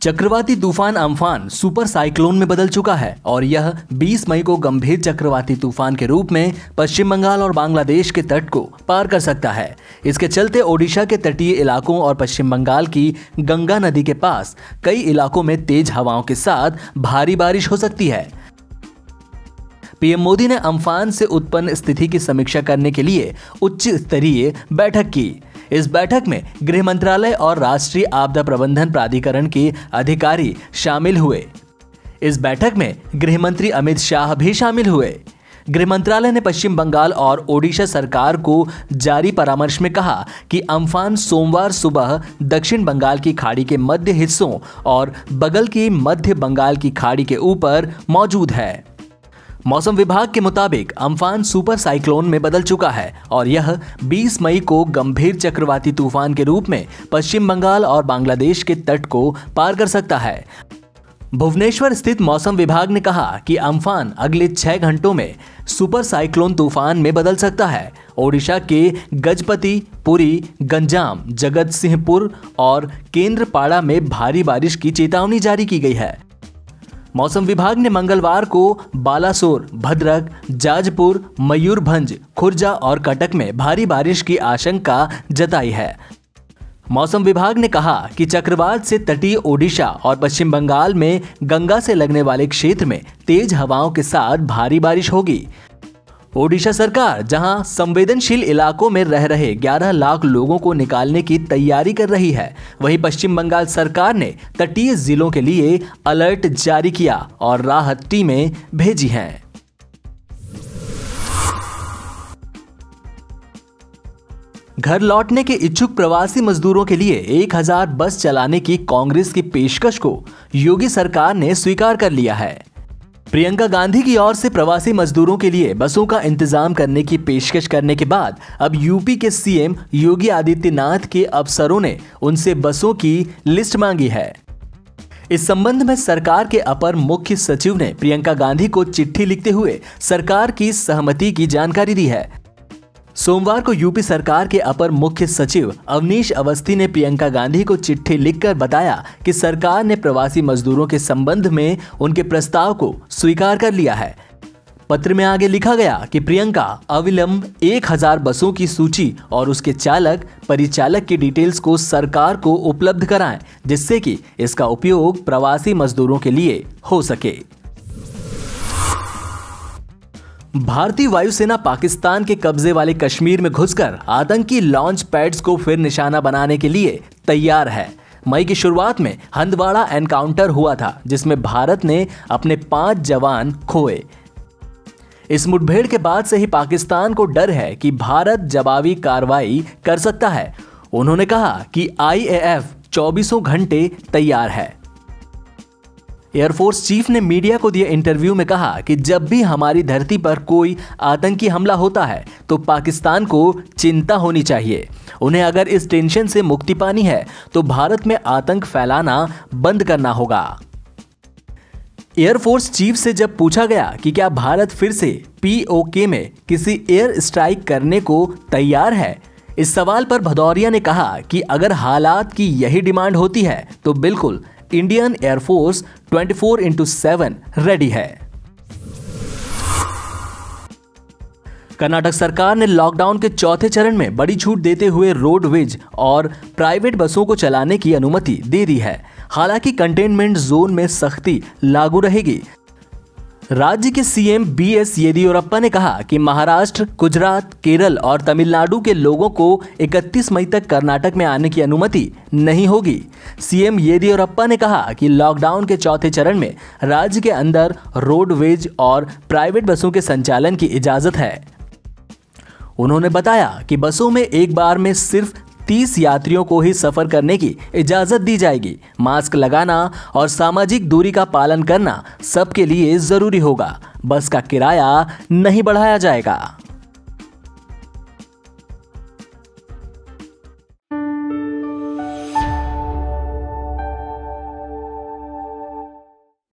चक्रवाती तूफान Amphan super cyclone में बदल चुका है और यह 20 मई को गंभीर चक्रवाती तूफान के रूप में पश्चिम बंगाल और बांग्लादेश के तट को पार कर सकता है। इसके चलते ओडिशा के तटीय इलाकों और पश्चिम बंगाल की गंगा नदी के पास कई इलाकों में तेज हवाओं के साथ भारी बारिश हो सकती है। पीएम मोदी ने अम्फान से उत्पन्न स्थिति की समीक्षा करने के लिए उच्च स्तरीय बैठक की। इस बैठक में गृह मंत्रालय और राष्ट्रीय आपदा प्रबंधन प्राधिकरण के अधिकारी शामिल हुए। इस बैठक में गृह मंत्री अमित शाह भी शामिल हुए। गृह मंत्रालय ने पश्चिम बंगाल और ओडिशा सरकार को जारी परामर्श में कहा कि अम्फान सोमवार सुबह दक्षिण बंगाल की खाड़ी के मध्य हिस्सों और बगल की मध्य बंगाल की खाड़ी के ऊपर मौजूद है। मौसम विभाग के मुताबिक अम्फान सुपर साइक्लोन में बदल चुका है और यह 20 मई को गंभीर चक्रवाती तूफान के रूप में पश्चिम बंगाल और बांग्लादेश के तट को पार कर सकता है। भुवनेश्वर स्थित मौसम विभाग ने कहा कि अम्फान अगले 6 घंटों में सुपर साइक्लोन तूफान में बदल सकता है। ओडिशा के गजपति, पुरी, गंजाम, जगतसिंहपुर और केंद्रपाड़ा में भारी बारिश की चेतावनी जारी की गई है। मौसम विभाग ने मंगलवार को बालासोर, भद्रक, जाजपुर, मयूरभंज, खुर्जा और कटक में भारी बारिश की आशंका जताई है। मौसम विभाग ने कहा कि चक्रवात से तटीय ओडिशा और पश्चिम बंगाल में गंगा से लगने वाले क्षेत्र में तेज हवाओं के साथ भारी बारिश होगी। ओडिशा सरकार जहां संवेदनशील इलाकों में रह रहे 11 लाख लोगों को निकालने की तैयारी कर रही है, वहीं पश्चिम बंगाल सरकार ने तटीय जिलों के लिए अलर्ट जारी किया और राहत टीमें भेजी हैं। घर लौटने के इच्छुक प्रवासी मजदूरों के लिए 1000 बस चलाने की कांग्रेस की पेशकश को योगी सरकार ने स्वीकार कर लिया है। प्रियंका गांधी की ओर से प्रवासी मजदूरों के लिए बसों का इंतजाम करने की पेशकश करने के बाद अब यूपी के सीएम योगी आदित्यनाथ के अफसरों ने उनसे बसों की लिस्ट मांगी है। इस संबंध में सरकार के अपर मुख्य सचिव ने प्रियंका गांधी को चिट्ठी लिखते हुए सरकार की सहमति की जानकारी दी है। सोमवार को यूपी सरकार के अपर मुख्य सचिव अवनीश अवस्थी ने प्रियंका गांधी को चिट्ठी लिखकर बताया कि सरकार ने प्रवासी मजदूरों के संबंध में उनके प्रस्ताव को स्वीकार कर लिया है। पत्र में आगे लिखा गया कि प्रियंका अविलंब 1000 बसों की सूची और उसके चालक परिचालक की डिटेल्स को सरकार को उपलब्ध कराएं, जिससे कि इसका उपयोग प्रवासी मजदूरों के लिए हो सके। भारतीय वायुसेना पाकिस्तान के कब्जे वाले कश्मीर में घुसकर आतंकी लॉन्च पैड्स को फिर निशाना बनाने के लिए तैयार है। मई की शुरुआत में हंदवाड़ा एनकाउंटर हुआ था, जिसमें भारत ने अपने 5 जवान खोए। इस मुठभेड़ के बाद से ही पाकिस्तान को डर है कि भारत जवाबी कार्रवाई कर सकता है। उन्होंने कहा कि IAF 24 घंटे तैयार है। एयरफोर्स चीफ ने मीडिया को दिए इंटरव्यू में कहा कि जब भी हमारी धरती पर कोई आतंकी हमला होता है तो पाकिस्तान को चिंता होनी चाहिए। उन्हें अगर इस टेंशन से मुक्ति पानी है तो भारत में आतंक फैलाना बंद करना होगा। एयरफोर्स चीफ से जब पूछा गया कि क्या भारत फिर से POK में किसी एयर स्ट्राइक करने को तैयार है, इस सवाल पर भदौरिया ने कहा कि अगर हालात की यही डिमांड होती है तो बिल्कुल इंडियन एयरफोर्स 24/7 रेडी है। कर्नाटक सरकार ने लॉकडाउन के चौथे चरण में बड़ी छूट देते हुए रोडवेज और प्राइवेट बसों को चलाने की अनुमति दे दी है। हालांकि कंटेनमेंट जोन में सख्ती लागू रहेगी। राज्य के सीएम BS येदियुरप्पा ने कहा कि महाराष्ट्र, गुजरात, केरल और तमिलनाडु के लोगों को 31 मई तक कर्नाटक में आने की अनुमति नहीं होगी। सीएम येदियुरप्पा ने कहा कि लॉकडाउन के चौथे चरण में राज्य के अंदर रोडवेज और प्राइवेट बसों के संचालन की इजाजत है। उन्होंने बताया कि बसों में एक बार में सिर्फ 30 यात्रियों को ही सफर करने की इजाजत दी जाएगी। मास्क लगाना और सामाजिक दूरी का पालन करना सबके लिए जरूरी होगा। बस का किराया नहीं बढ़ाया जाएगा।